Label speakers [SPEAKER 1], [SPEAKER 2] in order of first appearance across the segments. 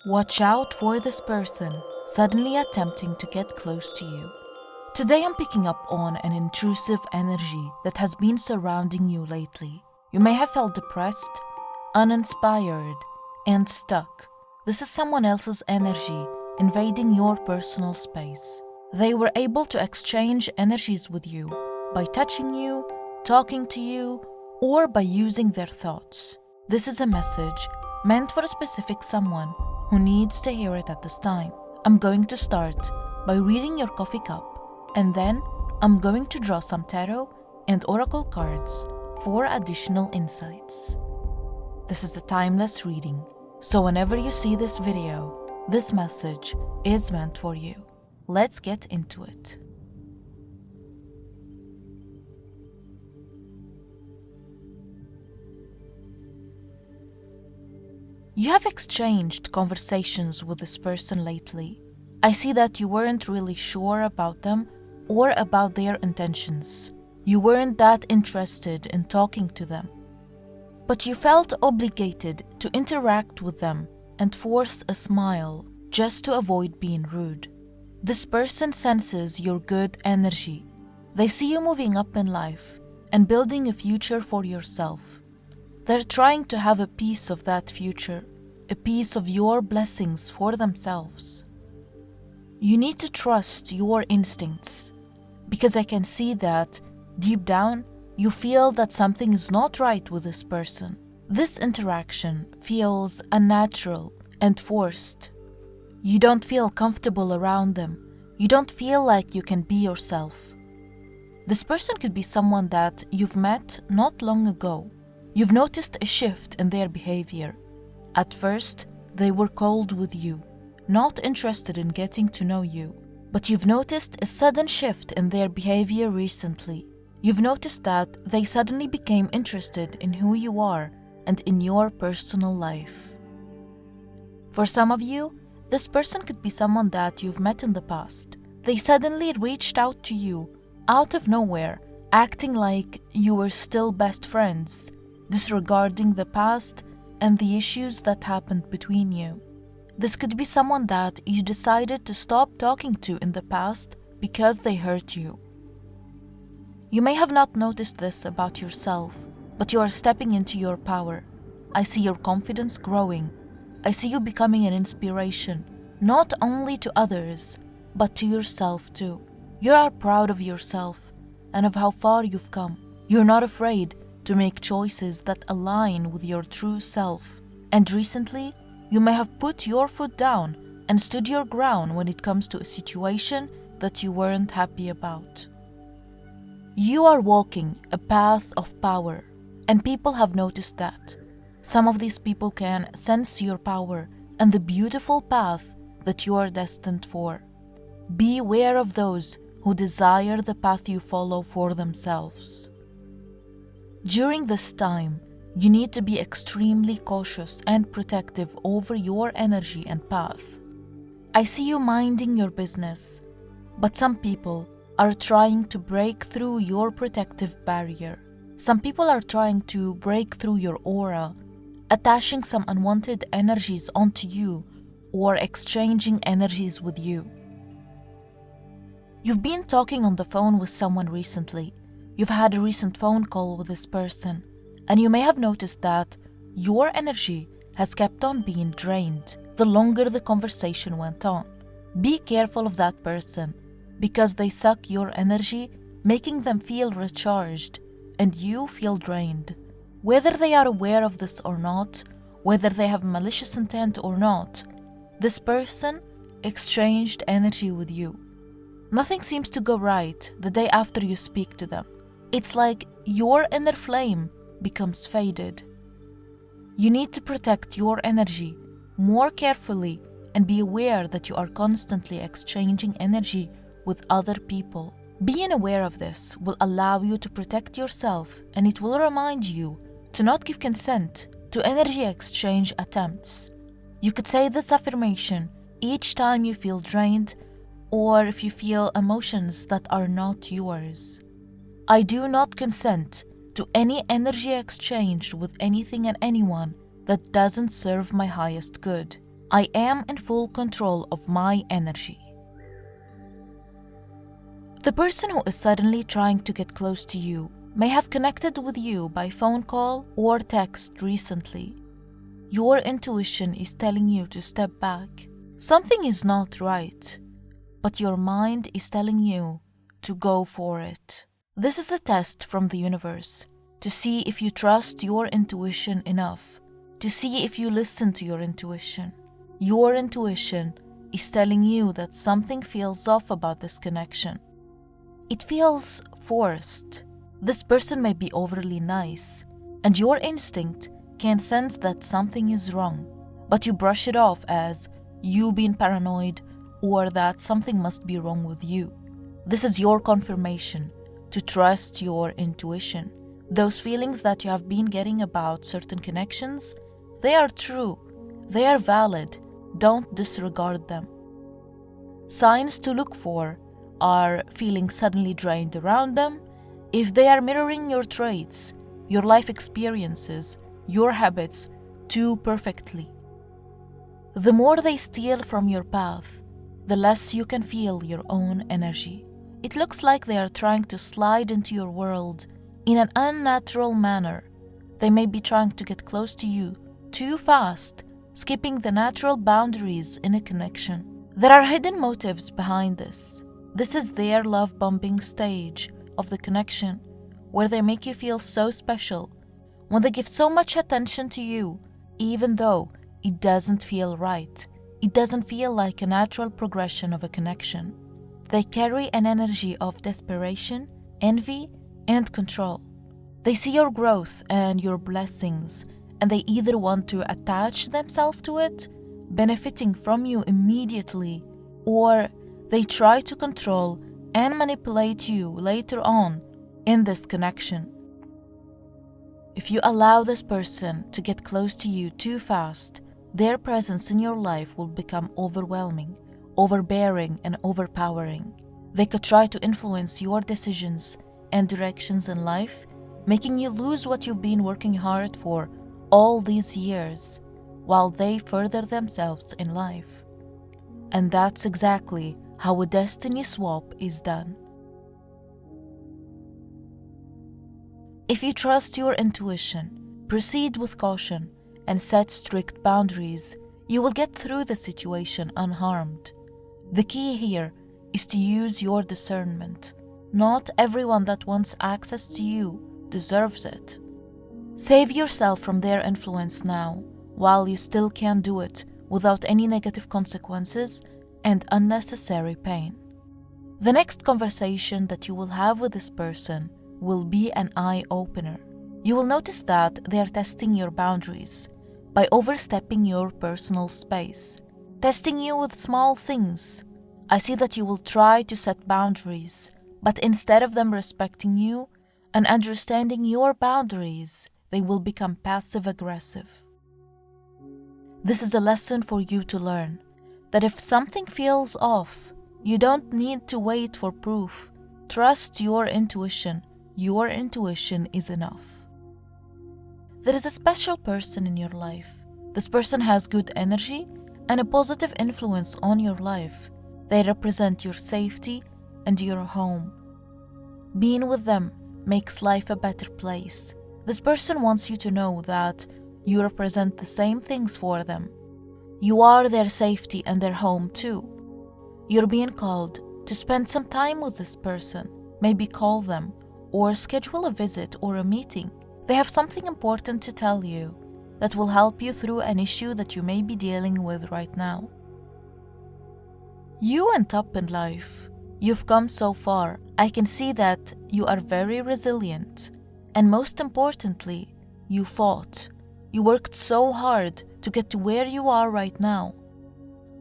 [SPEAKER 1] Watch out for this person suddenly attempting to get close to you. Today I'm picking up on an intrusive energy that has been surrounding you lately. You may have felt depressed, uninspired, and stuck. This is someone else's energy invading your personal space. They were able to exchange energies with you by touching you, talking to you, or by using their thoughts. This is a message meant for a specific someone who needs to hear it at this time. I'm going to start by reading your coffee cup, and then I'm going to draw some tarot and oracle cards for additional insights. This is a timeless reading, so whenever you see this video, this message is meant for you. Let's get into it. You have exchanged conversations with this person lately. I see that you weren't really sure about them or about their intentions. You weren't that interested in talking to them. But you felt obligated to interact with them and force a smile just to avoid being rude. This person senses your good energy. They see you moving up in life and building a future for yourself. They're trying to have a piece of that future, a piece of your blessings for themselves. You need to trust your instincts, because I can see that deep down you feel that something is not right with this person. This interaction feels unnatural and forced. You don't feel comfortable around them. You don't feel like you can be yourself. This person could be someone that you've met not long ago. You've noticed a shift in their behavior. At first, they were cold with you, not interested in getting to know you. But you've noticed a sudden shift in their behavior recently. You've noticed that they suddenly became interested in who you are and in your personal life. For some of you, this person could be someone that you've met in the past. They suddenly reached out to you out of nowhere, acting like you were still best friends, disregarding the past and the issues that happened between you. This could be someone that you decided to stop talking to in the past because they hurt you. You may have not noticed this about yourself, but you are stepping into your power. I see your confidence growing. I see you becoming an inspiration, not only to others, but to yourself too. You are proud of yourself and of how far you've come. You're not afraid to make choices that align with your true self. And recently, you may have put your foot down and stood your ground when it comes to a situation that you weren't happy about. You are walking a path of power, and people have noticed that. Some of these people can sense your power and the beautiful path that you are destined for. Be aware of those who desire the path you follow for themselves. During this time, you need to be extremely cautious and protective over your energy and path. I see you minding your business, but some people are trying to break through your protective barrier. Some people are trying to break through your aura, attaching some unwanted energies onto you or exchanging energies with you. You've been talking on the phone with someone recently. You've had a recent phone call with this person, and you may have noticed that your energy has kept on being drained the longer the conversation went on. Be careful of that person, because they suck your energy, making them feel recharged, and you feel drained. Whether they are aware of this or not, whether they have malicious intent or not, this person exchanged energy with you. Nothing seems to go right the day after you speak to them. It's like your inner flame becomes faded. You need to protect your energy more carefully and be aware that you are constantly exchanging energy with other people. Being aware of this will allow you to protect yourself, and it will remind you to not give consent to energy exchange attempts. You could say this affirmation each time you feel drained or if you feel emotions that are not yours. I do not consent to any energy exchanged with anything and anyone that doesn't serve my highest good. I am in full control of my energy. The person who is suddenly trying to get close to you may have connected with you by phone call or text recently. Your intuition is telling you to step back. Something is not right, but your mind is telling you to go for it. This is a test from the universe to see if you trust your intuition enough, to see if you listen to your intuition. Your intuition is telling you that something feels off about this connection. It feels forced. This person may be overly nice, and your instinct can sense that something is wrong, but you brush it off as you being paranoid or that something must be wrong with you. This is your confirmation to trust your intuition. Those feelings that you have been getting about certain connections, they are true, they are valid. Don't disregard them. Signs to look for are feeling suddenly drained around them, if they are mirroring your traits, your life experiences, your habits too perfectly. The more they steal from your path, the less you can feel your own energy. It looks like they are trying to slide into your world in an unnatural manner. They may be trying to get close to you too fast, skipping the natural boundaries in a connection. There are hidden motives behind this. This is their love bombing stage of the connection, where they make you feel so special, when they give so much attention to you, even though it doesn't feel right. It doesn't feel like a natural progression of a connection. They carry an energy of desperation, envy, and control. They see your growth and your blessings, and they either want to attach themselves to it, benefiting from you immediately, or they try to control and manipulate you later on in this connection. If you allow this person to get close to you too fast, their presence in your life will become overwhelming, overbearing, and overpowering. They could try to influence your decisions and directions in life, making you lose what you've been working hard for all these years, while they further themselves in life. And that's exactly how a destiny swap is done. If you trust your intuition, proceed with caution, and set strict boundaries, you will get through the situation unharmed. The key here is to use your discernment. Not everyone that wants access to you deserves it. Save yourself from their influence now, while you still can do it without any negative consequences and unnecessary pain. The next conversation that you will have with this person will be an eye-opener. You will notice that they are testing your boundaries by overstepping your personal space, testing you with small things. I see that you will try to set boundaries, but instead of them respecting you and understanding your boundaries, they will become passive-aggressive. This is a lesson for you to learn, that if something feels off, you don't need to wait for proof. Trust your intuition. Your intuition is enough. There is a special person in your life. This person has good energy and a positive influence on your life. They represent your safety and your home. Being with them makes life a better place. This person wants you to know that you represent the same things for them. You are their safety and their home too. You're being called to spend some time with this person. Maybe call them or schedule a visit or a meeting. They have something important to tell you that will help you through an issue that you may be dealing with right now. You went up in life. You've come so far. I can see that you are very resilient. And most importantly, you fought. You worked so hard to get to where you are right now.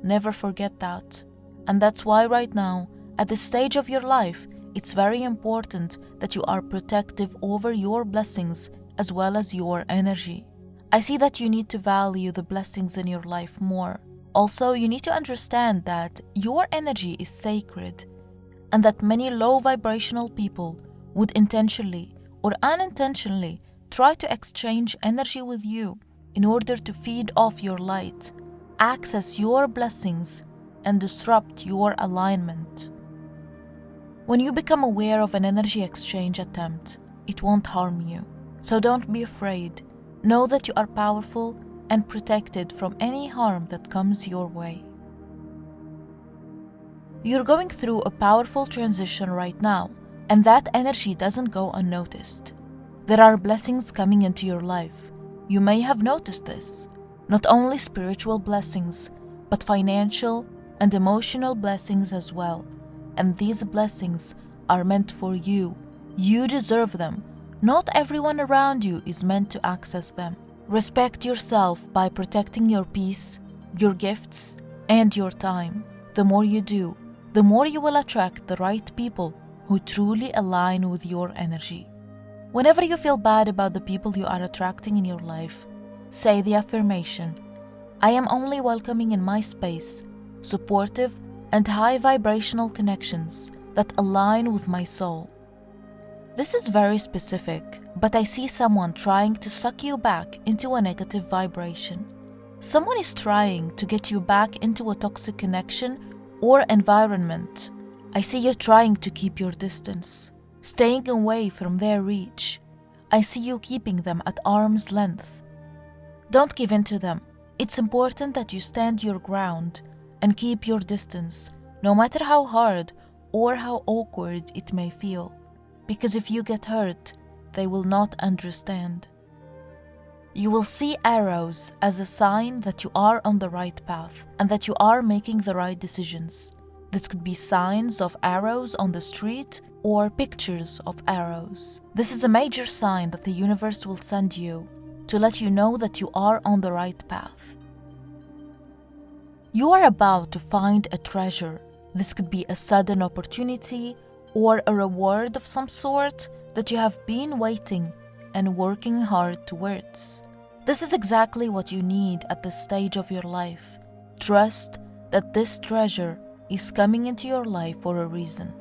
[SPEAKER 1] Never forget that. And that's why right now, at this stage of your life, it's very important that you are protective over your blessings as well as your energy. I see that you need to value the blessings in your life more. Also, you need to understand that your energy is sacred and that many low vibrational people would intentionally or unintentionally try to exchange energy with you in order to feed off your light. access your blessings and disrupt your alignment. When you become aware of an energy exchange attempt, it won't harm you. So don't be afraid. Know that you are powerful and protected from any harm that comes your way. You're going through a powerful transition right now, and that energy doesn't go unnoticed. There are blessings coming into your life. You may have noticed this. Not only spiritual blessings, but financial and emotional blessings as well. And these blessings are meant for you. You deserve them. Not everyone around you is meant to access them. Respect yourself by protecting your peace, your gifts, and your time. The more you do, the more you will attract the right people who truly align with your energy. Whenever you feel bad about the people you are attracting in your life, say the affirmation, I am only welcoming in my space supportive and high vibrational connections that align with my soul. This is very specific, but I see someone trying to suck you back into a negative vibration. Someone is trying to get you back into a toxic connection or environment. I see you trying to keep your distance, staying away from their reach. I see you keeping them at arm's length. Don't give in to them. It's important that you stand your ground and keep your distance, no matter how hard or how awkward it may feel. Because if you get hurt, they will not understand. You will see arrows as a sign that you are on the right path and that you are making the right decisions. This could be signs of arrows on the street or pictures of arrows. This is a major sign that the universe will send you to let you know that you are on the right path. You are about to find a treasure. This could be a sudden opportunity or a reward of some sort that you have been waiting and working hard towards. This is exactly what you need at this stage of your life. Trust that this treasure is coming into your life for a reason.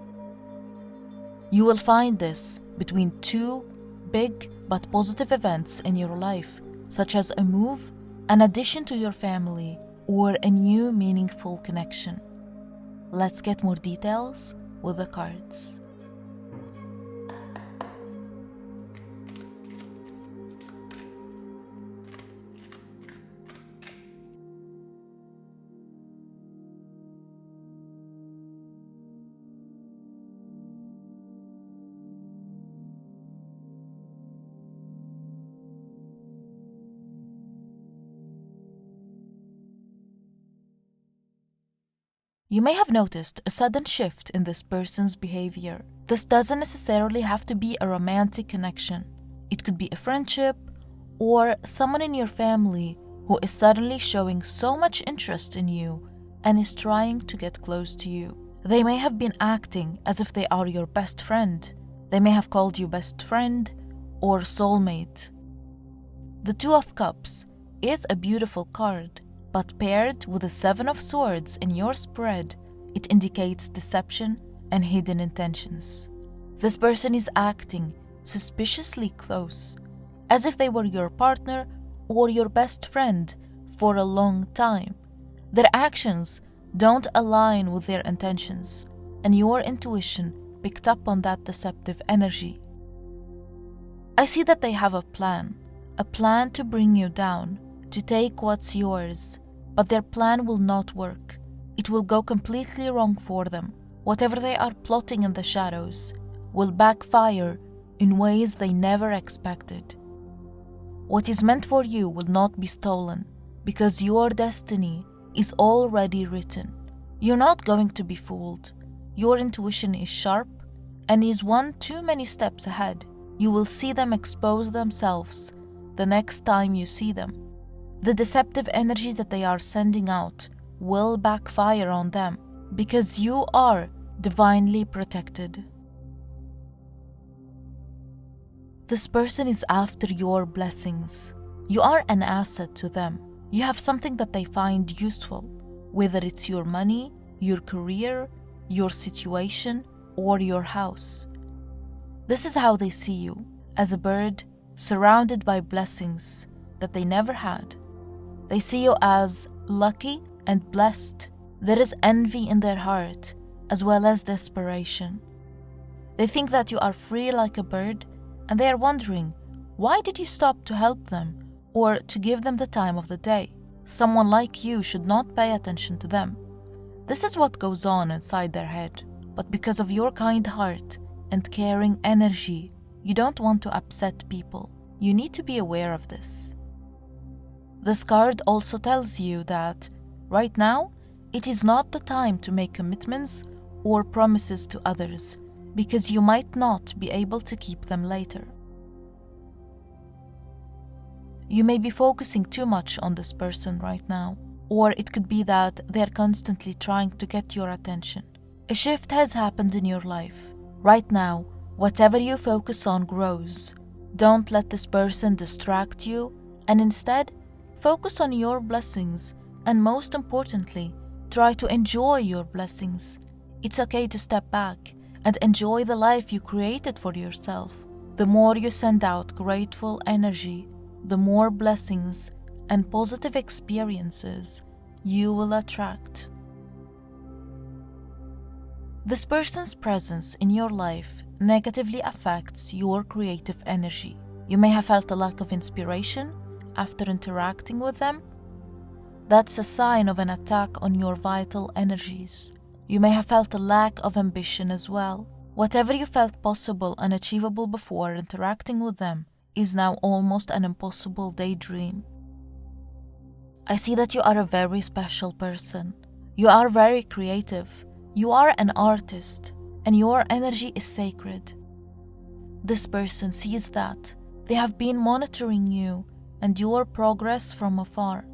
[SPEAKER 1] You will find this between two big but positive events in your life, such as a move, an addition to your family, or a new meaningful connection. Let's get more details with the cards. You may have noticed a sudden shift in this person's behavior. This doesn't necessarily have to be a romantic connection. It could be a friendship or someone in your family who is suddenly showing so much interest in you and is trying to get close to you. They may have been acting as if they are your best friend. They may have called you best friend or soulmate. The Two of Cups is a beautiful card, but paired with the Seven of Swords in your spread, it indicates deception and hidden intentions. This person is acting suspiciously close, as if they were your partner or your best friend for a long time. Their actions don't align with their intentions, and your intuition picked up on that deceptive energy. I see that they have a plan to bring you down, to take what's yours, but their plan will not work. It will go completely wrong for them. Whatever they are plotting in the shadows will backfire in ways they never expected. What is meant for you will not be stolen, because your destiny is already written. You're not going to be fooled. Your intuition is sharp and is one too many steps ahead. You will see them expose themselves the next time you see them. The deceptive energies that they are sending out will backfire on them because you are divinely protected. This person is after your blessings. You are an asset to them. You have something that they find useful, whether it's your money, your career, your situation, or your house. This is how they see you, as a bird surrounded by blessings that they never had. They see you as lucky and blessed. There is envy in their heart, as well as desperation. They think that you are free like a bird, and they are wondering, why did you stop to help them or to give them the time of the day? Someone like you should not pay attention to them. This is what goes on inside their head. But because of your kind heart and caring energy, you don't want to upset people. You need to be aware of this. This card also tells you that right now, it is not the time to make commitments or promises to others, because you might not be able to keep them later. You may be focusing too much on this person right now, or it could be that they're constantly trying to get your attention. A shift has happened in your life. Right now, whatever you focus on grows. Don't let this person distract you, and instead, focus on your blessings, and most importantly, try to enjoy your blessings. It's okay to step back and enjoy the life you created for yourself. The more you send out grateful energy, the more blessings and positive experiences you will attract. This person's presence in your life negatively affects your creative energy. You may have felt a lack of inspiration after interacting with them. That's a sign of an attack on your vital energies. You may have felt a lack of ambition as well. Whatever you felt possible and achievable before interacting with them is now almost an impossible daydream. I see that you are a very special person. You are very creative. You are an artist, and your energy is sacred. This person sees that. They have been monitoring you and your progress from afar.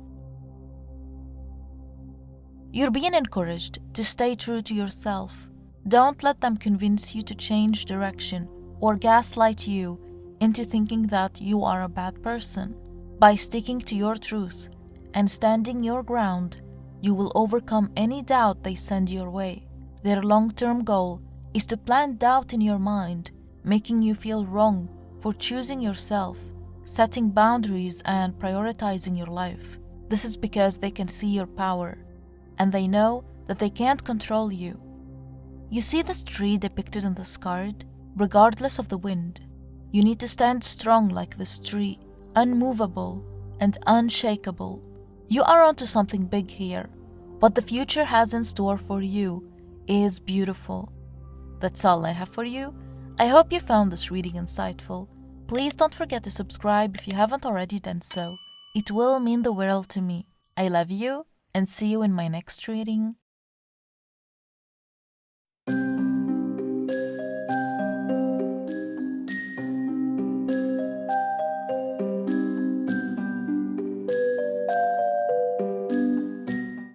[SPEAKER 1] You're being encouraged to stay true to yourself. Don't let them convince you to change direction or gaslight you into thinking that you are a bad person. By sticking to your truth and standing your ground, you will overcome any doubt they send your way. Their long-term goal is to plant doubt in your mind, making you feel wrong for choosing yourself, setting boundaries, and prioritizing your life. This is because they can see your power, and they know that they can't control you. You see this tree depicted in this card? Regardless of the wind, you need to stand strong like this tree, unmovable and unshakable. You are onto something big here. What the future has in store for you is beautiful. That's all I have for you. I hope you found this reading insightful. Please don't forget to subscribe if you haven't already done so. It will mean the world to me. I love you, and see you in my next reading.